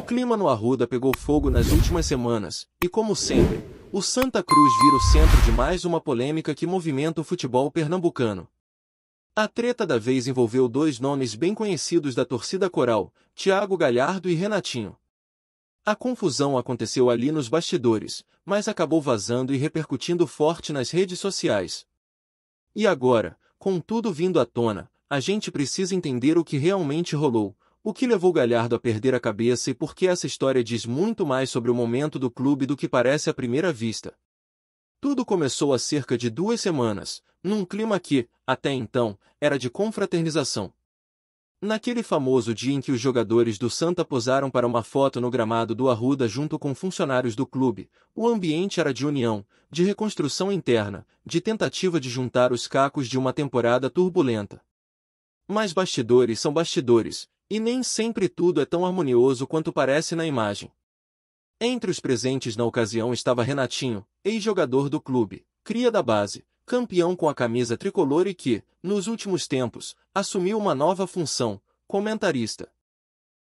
clima no Arruda pegou fogo nas últimas semanas, e como sempre, o Santa Cruz vira o centro de mais uma polêmica que movimenta o futebol pernambucano. A treta da vez envolveu dois nomes bem conhecidos da torcida coral, Thiago Galhardo e Renatinho. A confusão aconteceu ali nos bastidores, mas acabou vazando e repercutindo forte nas redes sociais. E agora, com tudo vindo à tona, a gente precisa entender o que realmente rolou, o que levou Galhardo a perder a cabeça e por que essa história diz muito mais sobre o momento do clube do que parece à primeira vista. Tudo começou há cerca de 2 semanas, num clima que, até então, era de confraternização. Naquele famoso dia em que os jogadores do Santa posaram para uma foto no gramado do Arruda junto com funcionários do clube, o ambiente era de união, de reconstrução interna, de tentativa de juntar os cacos de uma temporada turbulenta. Mas bastidores são bastidores, e nem sempre tudo é tão harmonioso quanto parece na imagem. Entre os presentes na ocasião estava Renatinho, ex-jogador do clube, cria da base, campeão com a camisa tricolor e que, nos últimos tempos, assumiu uma nova função, comentarista.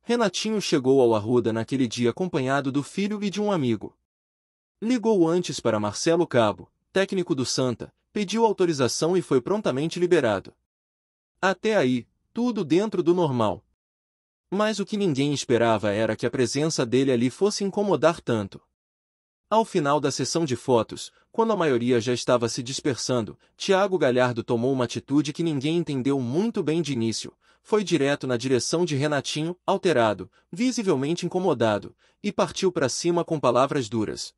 Renatinho chegou ao Arruda naquele dia acompanhado do filho e de um amigo. Ligou antes para Marcelo Cabo, técnico do Santa, pediu autorização e foi prontamente liberado. Até aí, tudo dentro do normal. Mas o que ninguém esperava era que a presença dele ali fosse incomodar tanto. Ao final da sessão de fotos, quando a maioria já estava se dispersando, Thiago Galhardo tomou uma atitude que ninguém entendeu muito bem de início, foi direto na direção de Renatinho, alterado, visivelmente incomodado, e partiu para cima com palavras duras.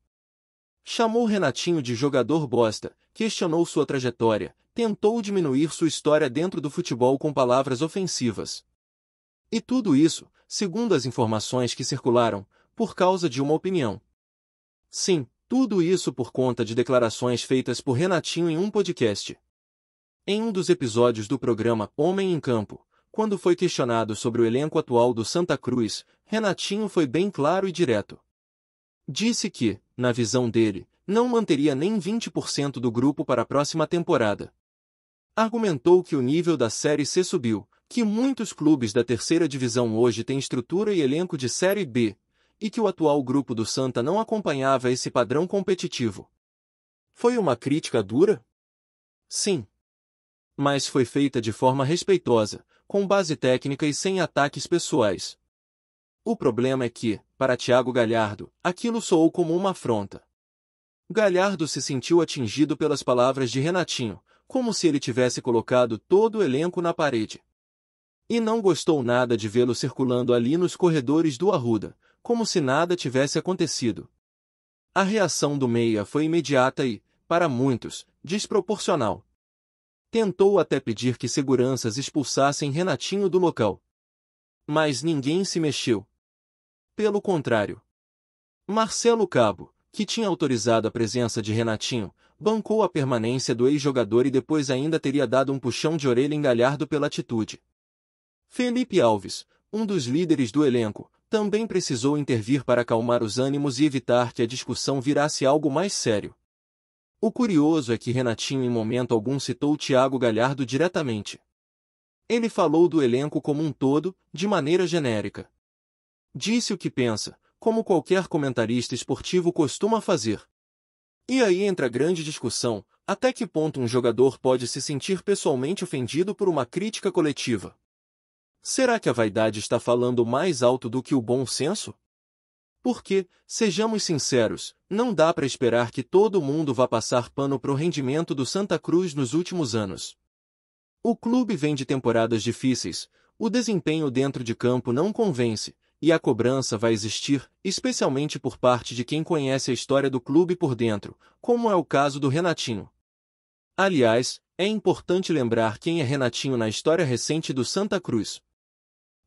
Chamou Renatinho de jogador bosta, questionou sua trajetória, tentou diminuir sua história dentro do futebol com palavras ofensivas. E tudo isso, segundo as informações que circularam, por causa de uma opinião. Sim, tudo isso por conta de declarações feitas por Renatinho em um podcast. Em um dos episódios do programa Homem em Campo, quando foi questionado sobre o elenco atual do Santa Cruz, Renatinho foi bem claro e direto. Disse que, na visão dele, não manteria nem 20% do grupo para a próxima temporada. Argumentou que o nível da Série C subiu, que muitos clubes da terceira divisão hoje têm estrutura e elenco de Série B, e que o atual grupo do Santa não acompanhava esse padrão competitivo. Foi uma crítica dura? Sim. Mas foi feita de forma respeitosa, com base técnica e sem ataques pessoais. O problema é que, para Thiago Galhardo, aquilo soou como uma afronta. Galhardo se sentiu atingido pelas palavras de Renatinho, como se ele tivesse colocado todo o elenco na parede. E não gostou nada de vê-lo circulando ali nos corredores do Arruda, como se nada tivesse acontecido. A reação do meia foi imediata e, para muitos, desproporcional. Tentou até pedir que seguranças expulsassem Renatinho do local. Mas ninguém se mexeu. Pelo contrário. Marcelo Cabo, que tinha autorizado a presença de Renatinho, bancou a permanência do ex-jogador e depois ainda teria dado um puxão de orelha em Galhardo pela atitude. Felipe Alves, um dos líderes do elenco, também precisou intervir para acalmar os ânimos e evitar que a discussão virasse algo mais sério. O curioso é que Renatinho em momento algum citou Thiago Galhardo diretamente. Ele falou do elenco como um todo, de maneira genérica. Disse o que pensa, como qualquer comentarista esportivo costuma fazer. E aí entra a grande discussão, até que ponto um jogador pode se sentir pessoalmente ofendido por uma crítica coletiva? Será que a vaidade está falando mais alto do que o bom senso? Porque, sejamos sinceros, não dá para esperar que todo mundo vá passar pano pro rendimento do Santa Cruz nos últimos anos. O clube vem de temporadas difíceis, o desempenho dentro de campo não convence, e a cobrança vai existir, especialmente por parte de quem conhece a história do clube por dentro, como é o caso do Renatinho. Aliás, é importante lembrar quem é Renatinho na história recente do Santa Cruz.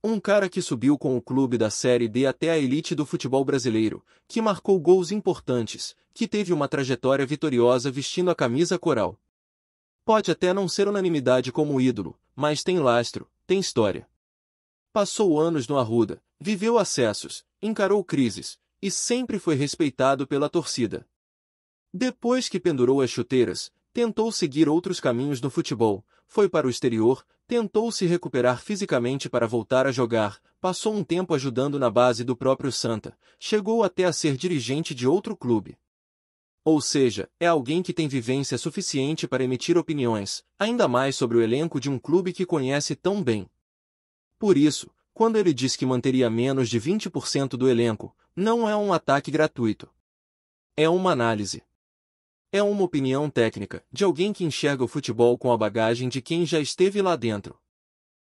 Um cara que subiu com o clube da Série D até a elite do futebol brasileiro, que marcou gols importantes, que teve uma trajetória vitoriosa vestindo a camisa coral. Pode até não ser unanimidade como ídolo, mas tem lastro, tem história. Passou anos no Arruda, viveu acessos, encarou crises, e sempre foi respeitado pela torcida. Depois que pendurou as chuteiras, tentou seguir outros caminhos no futebol, foi para o exterior, tentou se recuperar fisicamente para voltar a jogar, passou um tempo ajudando na base do próprio Santa, chegou até a ser dirigente de outro clube. Ou seja, é alguém que tem vivência suficiente para emitir opiniões, ainda mais sobre o elenco de um clube que conhece tão bem. Por isso, quando ele diz que manteria menos de 20% do elenco, não é um ataque gratuito. É uma análise. É uma opinião técnica, de alguém que enxerga o futebol com a bagagem de quem já esteve lá dentro.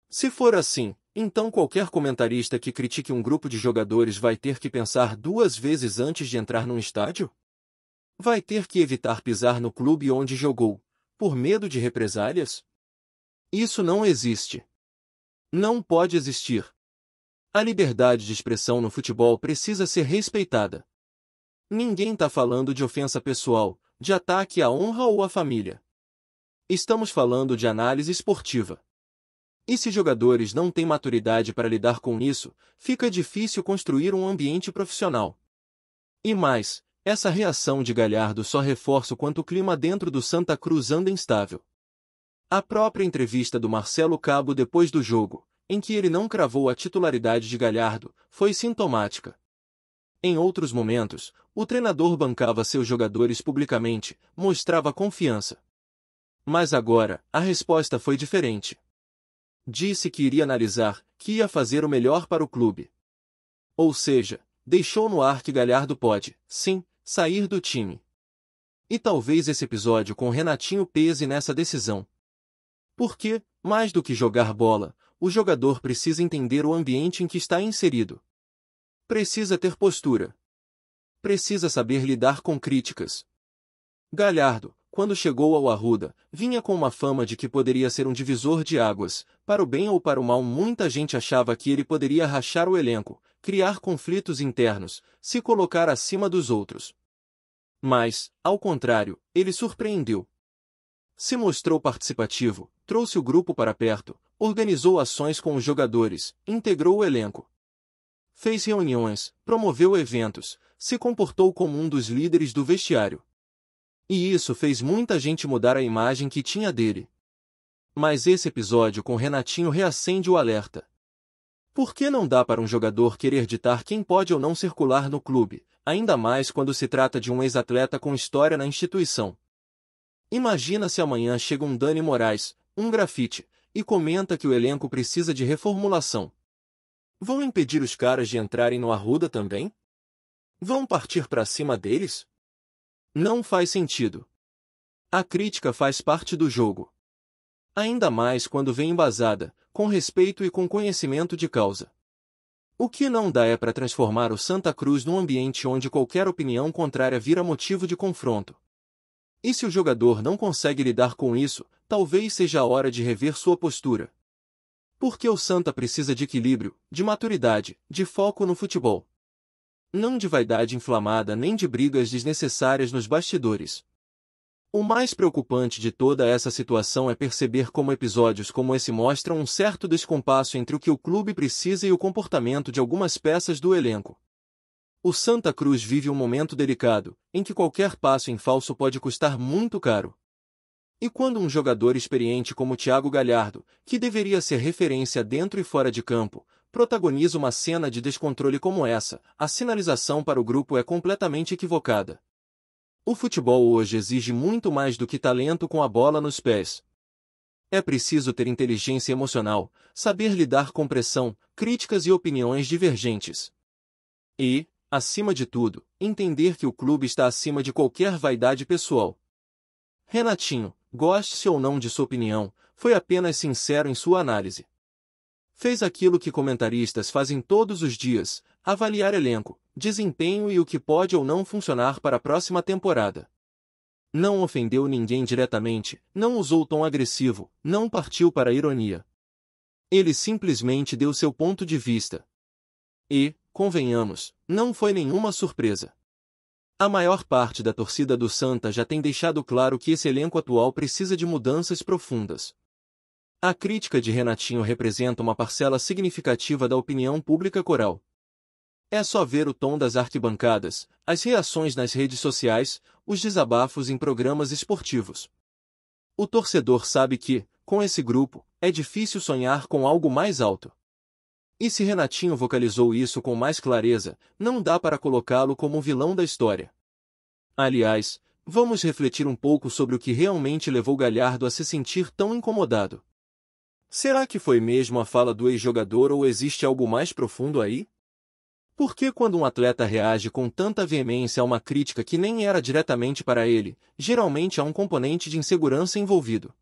Se for assim, então qualquer comentarista que critique um grupo de jogadores vai ter que pensar 2 vezes antes de entrar num estádio? Vai ter que evitar pisar no clube onde jogou, por medo de represálias? Isso não existe. Não pode existir. A liberdade de expressão no futebol precisa ser respeitada. Ninguém está falando de ofensa pessoal, de ataque à honra ou à família. Estamos falando de análise esportiva. E se jogadores não têm maturidade para lidar com isso, fica difícil construir um ambiente profissional. E mais, essa reação de Galhardo só reforça o quanto o clima dentro do Santa Cruz anda instável. A própria entrevista do Marcelo Cabo depois do jogo, em que ele não cravou a titularidade de Galhardo, foi sintomática. Em outros momentos, o treinador bancava seus jogadores publicamente, mostrava confiança. Mas agora, a resposta foi diferente. Disse que iria analisar, que ia fazer o melhor para o clube. Ou seja, deixou no ar que Galhardo pode, sim, sair do time. E talvez esse episódio com Renatinho pese nessa decisão. Porque, mais do que jogar bola, o jogador precisa entender o ambiente em que está inserido. Precisa ter postura. Precisa saber lidar com críticas. Galhardo, quando chegou ao Arruda, vinha com uma fama de que poderia ser um divisor de águas. Para o bem ou para o mal, muita gente achava que ele poderia rachar o elenco, criar conflitos internos, se colocar acima dos outros. Mas, ao contrário, ele surpreendeu. Se mostrou participativo, trouxe o grupo para perto, organizou ações com os jogadores, integrou o elenco. Fez reuniões, promoveu eventos, se comportou como um dos líderes do vestiário. E isso fez muita gente mudar a imagem que tinha dele. Mas esse episódio com Renatinho reacende o alerta. Por que não dá para um jogador querer ditar quem pode ou não circular no clube, ainda mais quando se trata de um ex-atleta com história na instituição? Imagina se amanhã chega um Dani Moraes, um grafite, e comenta que o elenco precisa de reformulação. Vão impedir os caras de entrarem no Arruda também? Vão partir para cima deles? Não faz sentido. A crítica faz parte do jogo. Ainda mais quando vem embasada, com respeito e com conhecimento de causa. O que não dá é para transformar o Santa Cruz num ambiente onde qualquer opinião contrária vira motivo de confronto. E se o jogador não consegue lidar com isso, talvez seja a hora de rever sua postura. Porque o Santa precisa de equilíbrio, de maturidade, de foco no futebol. Não de vaidade inflamada nem de brigas desnecessárias nos bastidores. O mais preocupante de toda essa situação é perceber como episódios como esse mostram um certo descompasso entre o que o clube precisa e o comportamento de algumas peças do elenco. O Santa Cruz vive um momento delicado, em que qualquer passo em falso pode custar muito caro. E quando um jogador experiente como Thiago Galhardo, que deveria ser referência dentro e fora de campo, protagoniza uma cena de descontrole como essa, a sinalização para o grupo é completamente equivocada. O futebol hoje exige muito mais do que talento com a bola nos pés. É preciso ter inteligência emocional, saber lidar com pressão, críticas e opiniões divergentes. E, acima de tudo, entender que o clube está acima de qualquer vaidade pessoal. Renatinho, goste-se ou não de sua opinião, foi apenas sincero em sua análise. Fez aquilo que comentaristas fazem todos os dias, avaliar elenco, desempenho e o que pode ou não funcionar para a próxima temporada. Não ofendeu ninguém diretamente, não usou tom agressivo, não partiu para a ironia. Ele simplesmente deu seu ponto de vista. E, convenhamos, não foi nenhuma surpresa. A maior parte da torcida do Santa já tem deixado claro que esse elenco atual precisa de mudanças profundas. A crítica de Renatinho representa uma parcela significativa da opinião pública coral. É só ver o tom das arquibancadas, as reações nas redes sociais, os desabafos em programas esportivos. O torcedor sabe que, com esse grupo, é difícil sonhar com algo mais alto. E se Renatinho vocalizou isso com mais clareza, não dá para colocá-lo como o vilão da história. Aliás, vamos refletir um pouco sobre o que realmente levou Galhardo a se sentir tão incomodado. Será que foi mesmo a fala do ex-jogador ou existe algo mais profundo aí? Por que quando um atleta reage com tanta veemência a uma crítica que nem era diretamente para ele, geralmente há um componente de insegurança envolvido?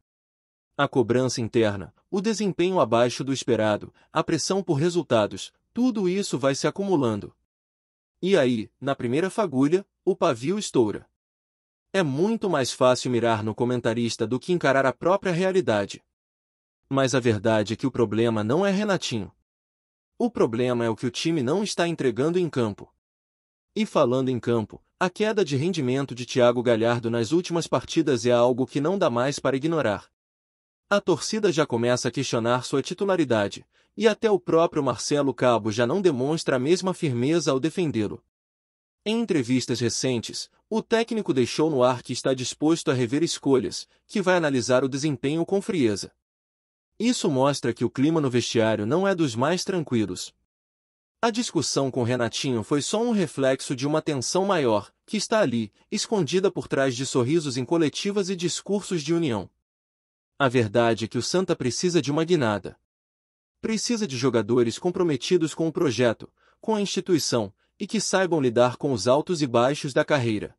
A cobrança interna, o desempenho abaixo do esperado, a pressão por resultados, tudo isso vai se acumulando. E aí, na primeira fagulha, o pavio estoura. É muito mais fácil mirar no comentarista do que encarar a própria realidade. Mas a verdade é que o problema não é Renatinho. O problema é o que o time não está entregando em campo. E falando em campo, a queda de rendimento de Thiago Galhardo nas últimas partidas é algo que não dá mais para ignorar. A torcida já começa a questionar sua titularidade, e até o próprio Marcelo Cabo já não demonstra a mesma firmeza ao defendê-lo. Em entrevistas recentes, o técnico deixou no ar que está disposto a rever escolhas, que vai analisar o desempenho com frieza. Isso mostra que o clima no vestiário não é dos mais tranquilos. A discussão com Renatinho foi só um reflexo de uma tensão maior, que está ali, escondida por trás de sorrisos em coletivas e discursos de união. A verdade é que o Santa precisa de uma guinada. Precisa de jogadores comprometidos com o projeto, com a instituição, e que saibam lidar com os altos e baixos da carreira.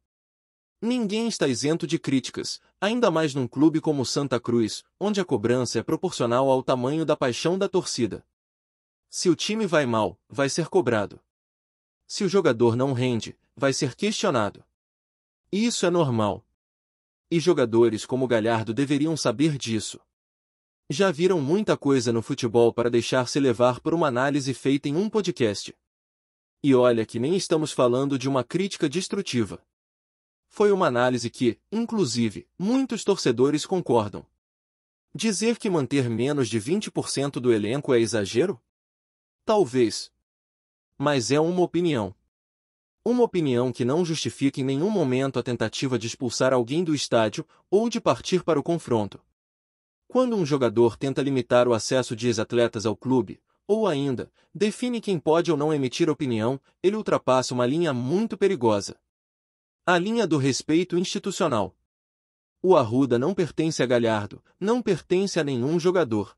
Ninguém está isento de críticas, ainda mais num clube como o Santa Cruz, onde a cobrança é proporcional ao tamanho da paixão da torcida. Se o time vai mal, vai ser cobrado. Se o jogador não rende, vai ser questionado. Isso é normal. E jogadores como Galhardo deveriam saber disso. Já viram muita coisa no futebol para deixar-se levar por uma análise feita em um podcast. E olha que nem estamos falando de uma crítica destrutiva. Foi uma análise que, inclusive, muitos torcedores concordam. Dizer que manter menos de 20% do elenco é exagero? Talvez. Mas é uma opinião. Uma opinião que não justifica em nenhum momento a tentativa de expulsar alguém do estádio ou de partir para o confronto. Quando um jogador tenta limitar o acesso de ex-atletas ao clube, ou ainda, define quem pode ou não emitir opinião, ele ultrapassa uma linha muito perigosa. A linha do respeito institucional. O Arruda não pertence a Galhardo, não pertence a nenhum jogador.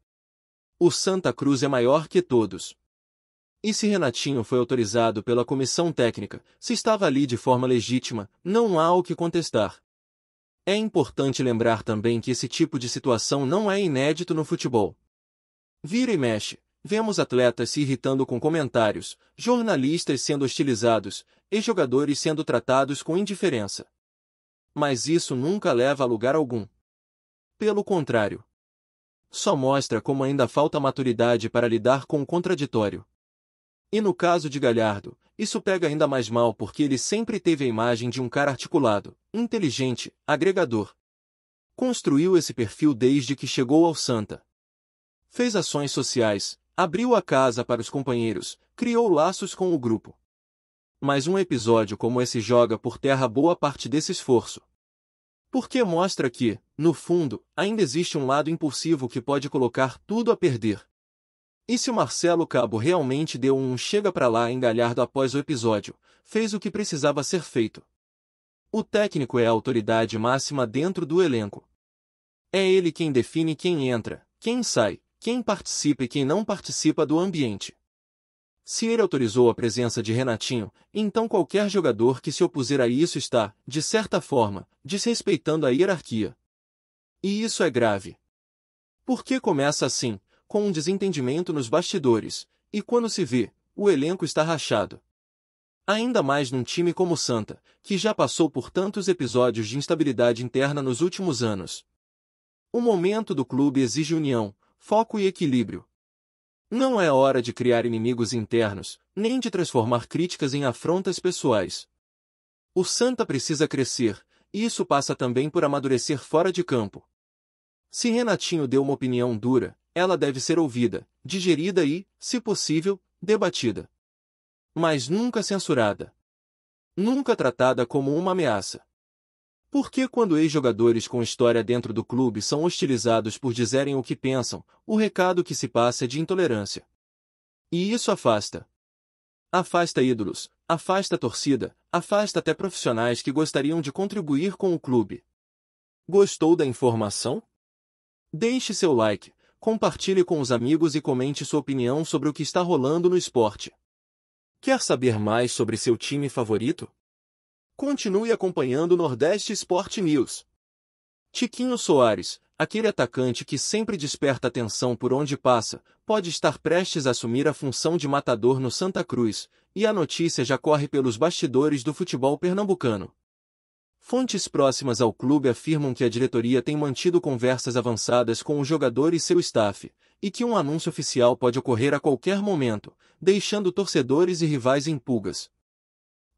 O Santa Cruz é maior que todos. E se Renatinho foi autorizado pela comissão técnica, se estava ali de forma legítima, não há o que contestar. É importante lembrar também que esse tipo de situação não é inédito no futebol. Vira e mexe, vemos atletas se irritando com comentários, jornalistas sendo hostilizados, e jogadores sendo tratados com indiferença. Mas isso nunca leva a lugar algum. Pelo contrário. Só mostra como ainda falta maturidade para lidar com o contraditório. E no caso de Galhardo, isso pega ainda mais mal porque ele sempre teve a imagem de um cara articulado, inteligente, agregador. Construiu esse perfil desde que chegou ao Santa. Fez ações sociais, abriu a casa para os companheiros, criou laços com o grupo. Mas um episódio como esse joga por terra boa parte desse esforço. Porque mostra que, no fundo, ainda existe um lado impulsivo que pode colocar tudo a perder. E se o Marcelo Cabo realmente deu um chega pra lá em Galhardo após o episódio, fez o que precisava ser feito. O técnico é a autoridade máxima dentro do elenco. É ele quem define quem entra, quem sai, quem participa e quem não participa do ambiente. Se ele autorizou a presença de Renatinho, então qualquer jogador que se opuser a isso está, de certa forma, desrespeitando a hierarquia. E isso é grave. Porque começa assim, com um desentendimento nos bastidores, e quando se vê, o elenco está rachado. Ainda mais num time como o Santa, que já passou por tantos episódios de instabilidade interna nos últimos anos. O momento do clube exige união, foco e equilíbrio. Não é hora de criar inimigos internos, nem de transformar críticas em afrontas pessoais. O Santa precisa crescer, e isso passa também por amadurecer fora de campo. Se Renatinho deu uma opinião dura, ela deve ser ouvida, digerida e, se possível, debatida. Mas nunca censurada. Nunca tratada como uma ameaça. Porque quando ex-jogadores com história dentro do clube são hostilizados por dizerem o que pensam, o recado que se passa é de intolerância. E isso afasta. Afasta ídolos, afasta a torcida, afasta até profissionais que gostariam de contribuir com o clube. Gostou da informação? Deixe seu like, compartilhe com os amigos e comente sua opinião sobre o que está rolando no esporte. Quer saber mais sobre seu time favorito? Continue acompanhando o Nordeste Sport News. Tiquinho Soares, aquele atacante que sempre desperta atenção por onde passa, pode estar prestes a assumir a função de matador no Santa Cruz, e a notícia já corre pelos bastidores do futebol pernambucano. Fontes próximas ao clube afirmam que a diretoria tem mantido conversas avançadas com o jogador e seu staff, e que um anúncio oficial pode ocorrer a qualquer momento, deixando torcedores e rivais em pulgas.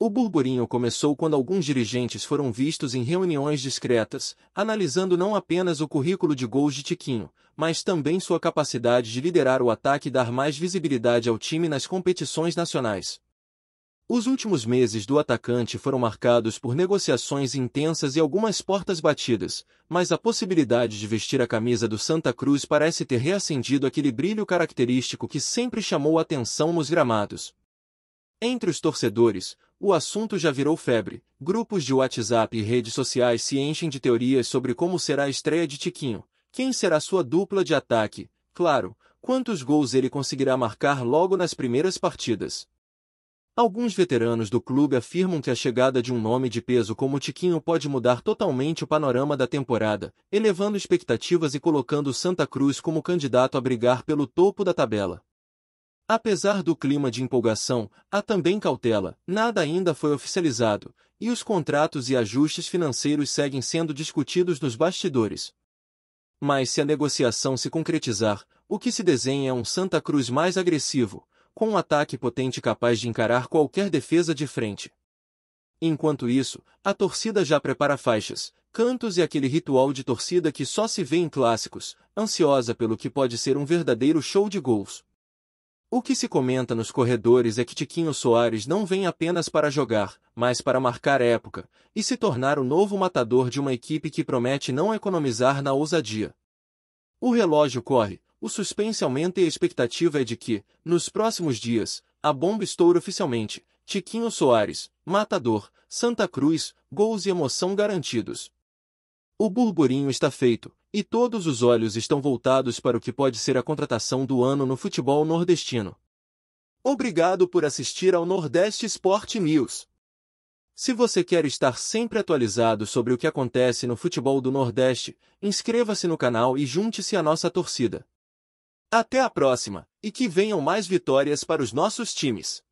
O burburinho começou quando alguns dirigentes foram vistos em reuniões discretas, analisando não apenas o currículo de gols de Tiquinho, mas também sua capacidade de liderar o ataque e dar mais visibilidade ao time nas competições nacionais. Os últimos meses do atacante foram marcados por negociações intensas e algumas portas batidas, mas a possibilidade de vestir a camisa do Santa Cruz parece ter reacendido aquele brilho característico que sempre chamou a atenção nos gramados. Entre os torcedores, o assunto já virou febre. Grupos de WhatsApp e redes sociais se enchem de teorias sobre como será a estreia de Tiquinho, quem será sua dupla de ataque, claro, quantos gols ele conseguirá marcar logo nas primeiras partidas. Alguns veteranos do clube afirmam que a chegada de um nome de peso como Tiquinho pode mudar totalmente o panorama da temporada, elevando expectativas e colocando o Santa Cruz como candidato a brigar pelo topo da tabela. Apesar do clima de empolgação, há também cautela, nada ainda foi oficializado, e os contratos e ajustes financeiros seguem sendo discutidos nos bastidores. Mas se a negociação se concretizar, o que se desenha é um Santa Cruz mais agressivo, com um ataque potente capaz de encarar qualquer defesa de frente. Enquanto isso, a torcida já prepara faixas, cantos e aquele ritual de torcida que só se vê em clássicos, ansiosa pelo que pode ser um verdadeiro show de gols. O que se comenta nos corredores é que Tiquinho Soares não vem apenas para jogar, mas para marcar época, e se tornar o novo matador de uma equipe que promete não economizar na ousadia. O relógio corre, o suspense aumenta e a expectativa é de que, nos próximos dias, a bomba estoure oficialmente. Tiquinho Soares, matador, Santa Cruz, gols e emoção garantidos. O burburinho está feito, e todos os olhos estão voltados para o que pode ser a contratação do ano no futebol nordestino. Obrigado por assistir ao Nordeste Sport News. Se você quer estar sempre atualizado sobre o que acontece no futebol do Nordeste, inscreva-se no canal e junte-se à nossa torcida. Até a próxima, e que venham mais vitórias para os nossos times.